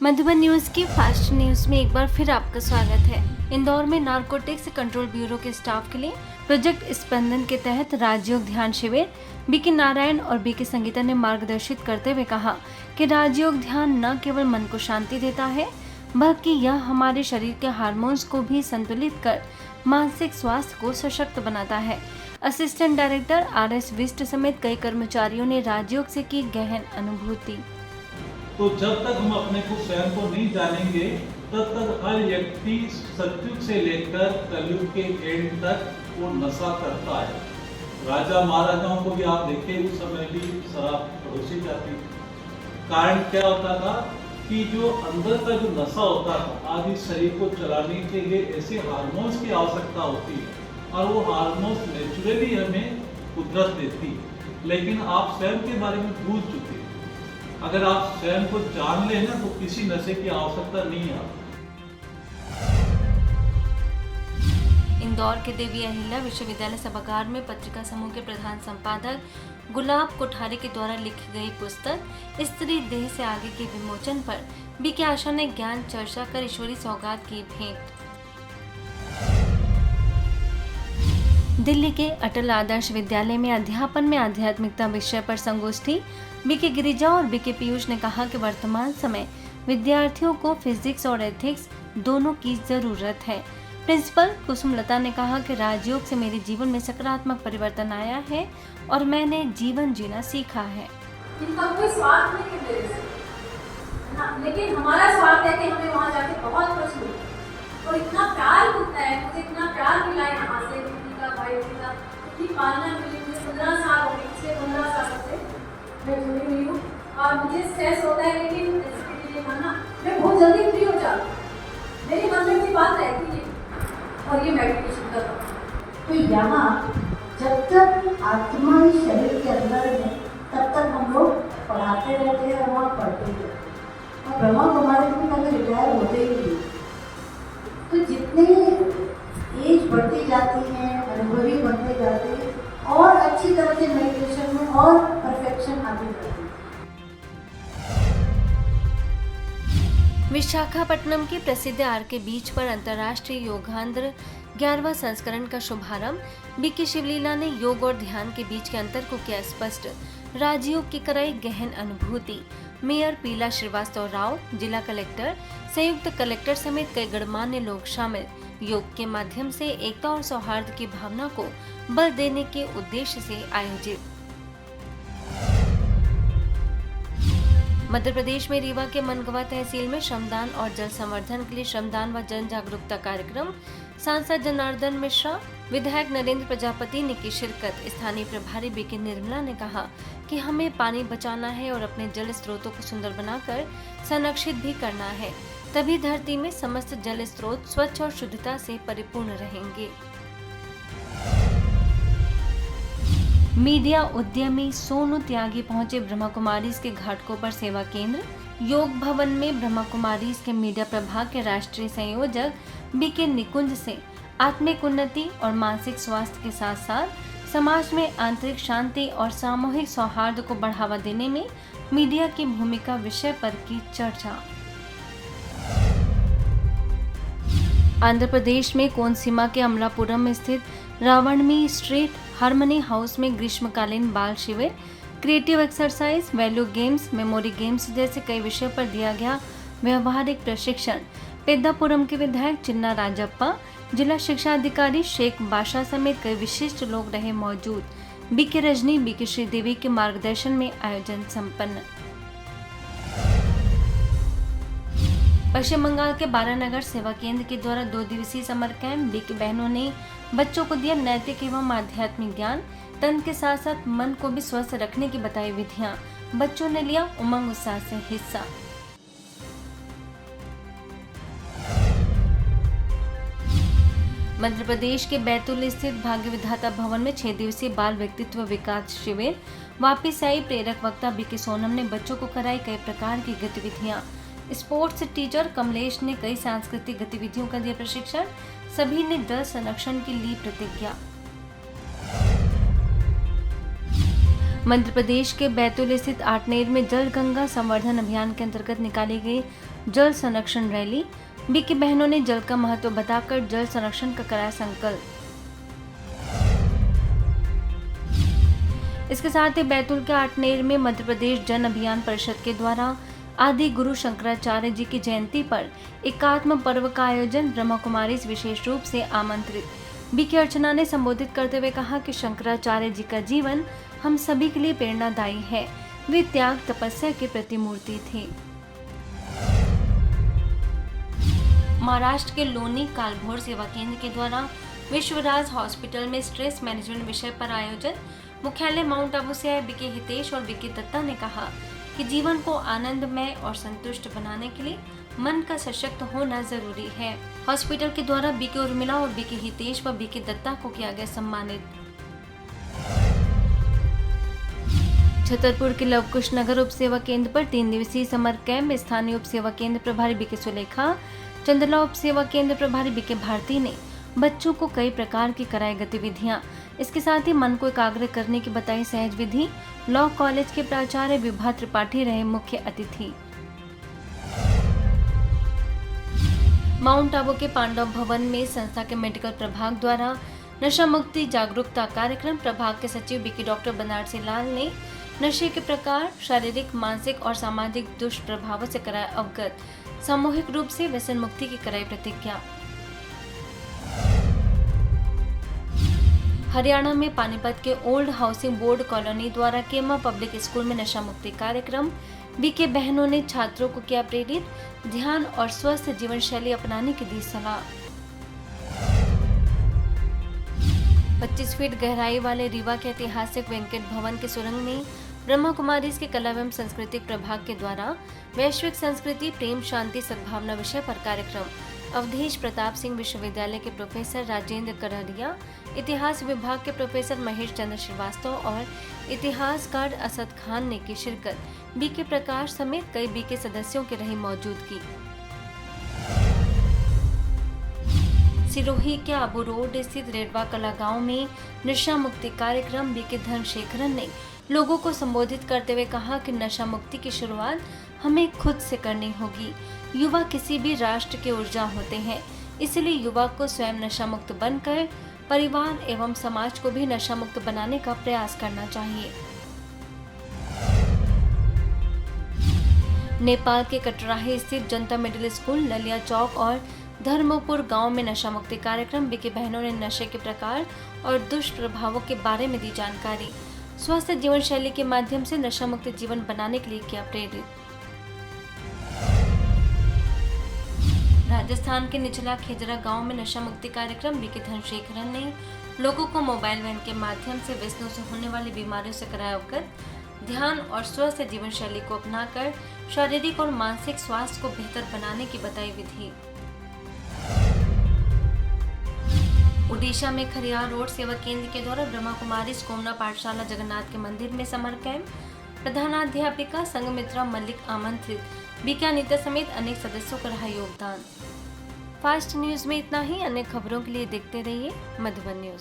Madhuban news की fast news में एक बार फिर आपका स्वागत है। इंदौर में नारकोटिक्स कंट्रोल ब्यूरो के स्टाफ के लिए प्रोजेक्ट स्पंदन के तहत राजयोग ध्यान शिविर बीके नारायण और बीके संगीता ने मार्गदर्शित करते हुए कहा कि राजयोग ध्यान न केवल मन को शांति देता है बल्कि यह हमारे शरीर के हार्मोन्स को भी संतुलित कर मानसिक स्वास्थ्य को सशक्त बनाता है। असिस्टेंट डायरेक्टर RS विष्ट समेत कई कर्मचारियों ने राजयोग से की गहन अनुभूति। तो जब तक हम अपने को स्वयं को नहीं जानेंगे तब तक हर व्यक्ति सतयुग से लेकर कलयुग के एंड तक वो नशा करता है। राजा महाराजाओं को भी आप देखिए, उस समय भी शराब परोसी जाती थी। कारण क्या होता था कि जो अंदर का जो नशा होता था, आज इस शरीर को चलाने के लिए ऐसे हार्मोन्स की आवश्यकता होती है और वो हार्मोन्स नेचुरली हमें कुदरत देती है, लेकिन आप स्वयं के बारे में भूल चुके हैं। अगर आप स्वयं को जान लें ना तो किसी नशे की आवश्यकता नहीं है। इंदौर के देवी अहिल्या विश्वविद्यालय सभागार में पत्रिका समूह के प्रधान संपादक गुलाब कोठारी के द्वारा लिखी गई पुस्तक स्त्री देह से आगे के विमोचन पर बीके आशा ने ज्ञान चर्चा कर ईश्वरी सौगात की भेंट। दिल्ली के अटल आदर्श विद्यालय में अध्यापन में आध्यात्मिकता विषय पर संगोष्ठी बीके गिरिजा और बीके पीयूष ने कहा कि वर्तमान समय विद्यार्थियों को फिजिक्स और एथिक्स दोनों की जरूरत है। प्रिंसिपल कुसुमलता ने कहा कि राजयोग से मेरे जीवन में सकारात्मक परिवर्तन आया है और मैंने जीवन जीना सीखा है। इनका कोई स्वार्थ नहीं है मेरे से, लेकिन हमारा स्वार्थ है कि हमें वहाँ जाके बहुत कुछ मिले और इतना प्यार मिलता है, मुझे इतना प्यार मिला है यहाँ से, भाई का इतनी पालना मिली। मुझे 15 साल हो गए, पिछले 15 साल से मैं जुड़ी हुई हूँ और मुझे स्ट्रेस होता है, लेकिन इसके लिए माना मैं बहुत जल्दी फ्री हो जाती हूँ। मेरी मन में कोई बात रहती है और ये मेडिटेशन कर रहा हूँ। तो यहाँ जब तक आत्मा ही शरीर के अंदर है तब तक हम लोग पढ़ाते रहते हैं और वहाँ पढ़ते रहते हैं। और ब्रह्मा कुमारी भी कभी रिटायर होते ही नहीं। तो जितने एज बढ़ती जाती है, अनुभवी बनते जाते हैं और अच्छी तरह से मेडिटेशन में और परफेक्शन आती जाती है। विशाखापट्टनम के प्रसिद्ध RK बीच पर अंतर्राष्ट्रीय योगांध्र 11वां संस्करण का शुभारंभ बीके शिवलीला ने योग और ध्यान के बीच के अंतर को किया स्पष्ट। राजयोग की कराई गहन अनुभूति। मेयर पीला श्रीवास्तव राव, जिला कलेक्टर, संयुक्त कलेक्टर समेत कई गणमान्य लोग शामिल। योग के माध्यम से एकता और सौहार्द की भावना को बल देने के उद्देश्य से आयोजित। मध्य प्रदेश में रीवा के मनगवा तहसील में श्रमदान और जल संवर्धन के लिए श्रमदान व जन जागरूकता कार्यक्रम। सांसद जनार्दन मिश्रा, विधायक नरेंद्र प्रजापति ने की शिरकत। स्थानीय प्रभारी बीके निर्मला ने कहा कि हमें पानी बचाना है और अपने जल स्रोतों को सुंदर बनाकर संरक्षित भी करना है, तभी धरती में समस्त जल स्रोत स्वच्छ और शुद्धता से परिपूर्ण रहेंगे। मीडिया उद्यमी सोनू त्यागी पहुंचे ब्रह्मा कुमारीज के घाटकों पर सेवा केंद्र। योग भवन में ब्रह्मा कुमारीज के मीडिया प्रभाग के राष्ट्रीय संयोजक बीके निकुंज से आत्मिक उन्नति और मानसिक स्वास्थ्य के साथ साथ समाज में आंतरिक शांति और सामूहिक सौहार्द को बढ़ावा देने में मीडिया की भूमिका विषय पर की चर्चा। आंध्र प्रदेश में कोनसीमा के अमलापुरम स्थित रावणमी स्ट्रीट हार्मनी हाउस में ग्रीष्मकालीन बाल शिविर, creative exercise, value games, memory games जैसे कई विषयों पर दिया गया व्यवहारिक प्रशिक्षण। पेद्दापुरम के विधायक चिन्ना राजप्पा, जिला शिक्षा अधिकारी शेख बादशाह समेत कई विशिष्ट लोग रहे मौजूद। बीके रजनी, बीके श्रीदेवी के मार्गदर्शन में आयोजन संपन्न। पश्चिम बंगाल के बारानगर सेवा केंद्र के द्वारा 2 दिवसीय समर कैंप। बीके बहनों ने बच्चों को दिया नैतिक एवं आध्यात्मिक ज्ञान। तन के साथ साथ मन को भी स्वस्थ रखने की बताई विधियां। बच्चों ने लिया उमंग उत्साह से हिस्सा। मध्य प्रदेश के बैतूल स्थित भाग्य विधाता भवन में 6 दिवसीय बाल व्यक्तित्व विकास शिविर। वापिस आई प्रेरक वक्ता बीके सोनम ने बच्चों को कराई कई प्रकार की गतिविधियां। स्पोर्ट्स टीचर कमलेश ने कई सांस्कृतिक गतिविधियों का दिया प्रशिक्षण। सभी ने जल संरक्षण की ली प्रतिज्ञा। मध्य प्रदेश के बैतूल स्थित आठनेर में जल गंगा संवर्धन अभियान के अंतर्गत निकाली गई जल संरक्षण रैली। बीके बहनों ने जल का महत्व बताकर जल संरक्षण का कराया संकल्प। इसके साथ ही बैतूल के आठनेर में मध्य प्रदेश जन अभियान परिषद के द्वारा आदि गुरु शंकराचार्य जी की जयंती पर एकात्म पर्व का आयोजन। ब्रह्मा कुमारी विशेष रूप से आमंत्रित बीके अर्चना ने संबोधित करते हुए कहा कि शंकराचार्य जी का जीवन हम सभी के लिए प्रेरणादायी है। वे त्याग तपस्या की प्रतिमूर्ति थे। महाराष्ट्र के लोनी कालभोर सेवा केंद्र के द्वारा विश्वराज हॉस्पिटल में स्ट्रेस मैनेजमेंट विषय पर आयोजन। मुख्यालय माउंट आबू से आए बीके हितेश और बीके दत्ता ने कहा कि जीवन को आनंदमय और संतुष्ट बनाने के लिए मन का सशक्त होना जरूरी है। हॉस्पिटल के द्वारा बीके उर्मिला और बीके हितेश व बीके दत्ता को किया गया सम्मानित। छतरपुर के लवकुश नगर उप सेवा केंद्र पर 3 दिवसीय समर कैंप में स्थानीय उप सेवा केंद्र प्रभारी बीके सुलेखा, चंद्रला उप सेवा केंद्र प्रभारी बीके भारती ने बच्चों को कई प्रकार की कराई गतिविधियां। इसके साथ ही मन को एकाग्र करने की बताई सहज विधि। लॉ कॉलेज के प्राचार्य विभा त्रिपाठी रहे मुख्य अतिथि। माउंट आबू के पांडव भवन में संस्था के मेडिकल प्रभाग द्वारा नशा मुक्ति जागरूकता कार्यक्रम। प्रभाग के सचिव बीके डॉक्टर बनारसी लाल ने नशे के प्रकार, शारीरिक, मानसिक और सामाजिक दुष्प्रभावों से कराया अवगत। सामूहिक रूप से व्यसन मुक्ति की कराई प्रतिज्ञा। हरियाणा में पानीपत के ओल्ड हाउसिंग बोर्ड कॉलोनी द्वारा केमा पब्लिक स्कूल में नशा मुक्ति कार्यक्रम। बीके बहनों ने छात्रों को किया प्रेरित, ध्यान और स्वस्थ जीवन शैली अपनाने की दी सलाह। 25 फीट गहराई वाले रीवा के ऐतिहासिक वेंकट भवन के सुरंग में ब्रह्मा कुमारीज के कला एवं सांस्कृतिक प्रभाग के द्वारा वैश्विक संस्कृति, प्रेम, शांति, सद्भावना विषय पर कार्यक्रम। अवधेश प्रताप सिंह विश्वविद्यालय के प्रोफेसर राजेंद्र करहरिया, इतिहास विभाग के प्रोफेसर महेश चंद्र श्रीवास्तव और इतिहासकार असद खान ने की शिरकत। बीके प्रकाश समेत कई बीके सदस्यों की रही मौजूदगी। सिरोही के आबू रोड स्थित रेडवा कला गांव में नशा मुक्ति कार्यक्रम। बीके धनशेखरन ने लोगों को संबोधित करते हुए कहा कि नशा मुक्ति की शुरुआत हमें खुद से करनी होगी। युवा किसी भी राष्ट्र के ऊर्जा होते हैं, इसलिए युवा को स्वयं नशा मुक्त बनकर परिवार एवं समाज को भी नशा मुक्त बनाने का प्रयास करना चाहिए। नेपाल के कटराही स्थित जनता मिडिल स्कूल, ललिया चौक और धर्मपुर गांव में नशा मुक्ति कार्यक्रम। बीके बहनों ने नशे के प्रकार और दुष्प्रभावों के बारे में दी जानकारी। स्वस्थ जीवन शैली के माध्यम से नशा मुक्त जीवन बनाने के लिए किया प्रेरित। राजस्थान के निचला खेजरा गांव में नशा मुक्ति कार्यक्रम। बीके धनशेखरन ने लोगों को मोबाइल वैन के माध्यम से व्यसनों से होने वाली बीमारियों से कराया अवगत। ध्यान और स्वस्थ जीवन शैली को अपनाकर शारीरिक और मानसिक स्वास्थ्य को बेहतर बनाने की बताई विधि। ओडिशा में खरियार रोड सेवा केंद्र के द्वारा ब्रह्मा कुमारी कोमना पाठशाला जगन्नाथ के मंदिर में समर कैंप। प्रधानाध्यापिका संगमित्रा मल्लिक आमंत्रित। बीके अनीता समेत अनेक सदस्यों का रहा योगदान। फास्ट न्यूज में इतना ही। अन्य खबरों के लिए देखते रहिए मधुबन न्यूज।